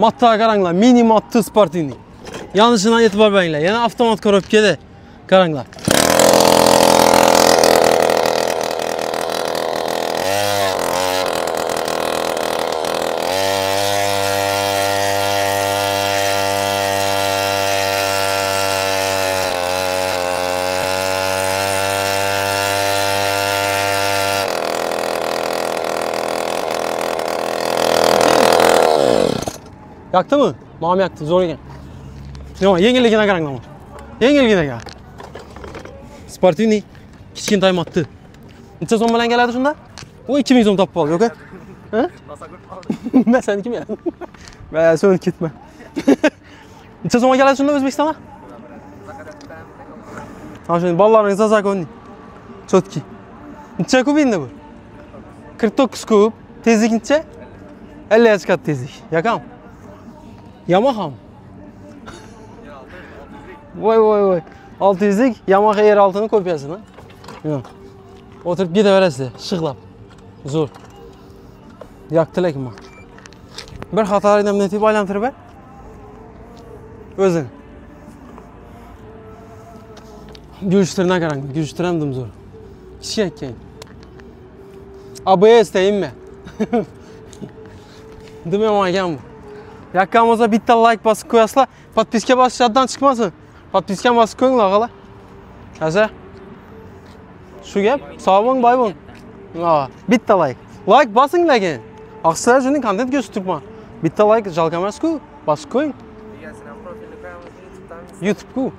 Mattığa qaranglar, mini mattı sportivni. Yanlışından e'tibor beringlar. Yana avtomat korobkada. Qaranglar. Yaktı mı? Mamam yaktı, zor ekan. Nima, yengilligini qaranglar. Yengilligini aka. Sportivniy kichkintoy matdi. Necha so'm bilan keladi shunda? U 2000 so'm topib oldi, yo'q-ku? Ha? Men senikimi ya? Va, so'ng ketma. Necha so'mga keladi shunda O'zbekistonga? Ha, shuni bolalarning zakonni. Chotki. Necha kub endi bu? 49 kub. Tezlik necha? 50 chiqadi tezlik. Yakam. Yamaha. Voy. 600'lik Yamaha R6'nın kopyasını. Yok. Oturup gideveresiz, şıqlab. Zor. Yaktı lekin bak. Bir hatalarıyla netip aylantirib ber. Özün. Gürüştürüne qarang, gürüştüremdim zor. Kichik ekan. ABS deyinmi? Demeyam ekan bu. Yakkan olsa bitta like basıp koyaslar. Podpiska basish yoddan chiqmasin. Podpiska basıp ko'nglar og'alar. Asa. Shu gap, sog' bo'ling, boy bo'ling. Ha, bitta like. Like basing lekin. Aqsizlar shuni kontent ko'rsatibman. Bitta like jalq emas-ku, basib qo'ying. YouTube-ku.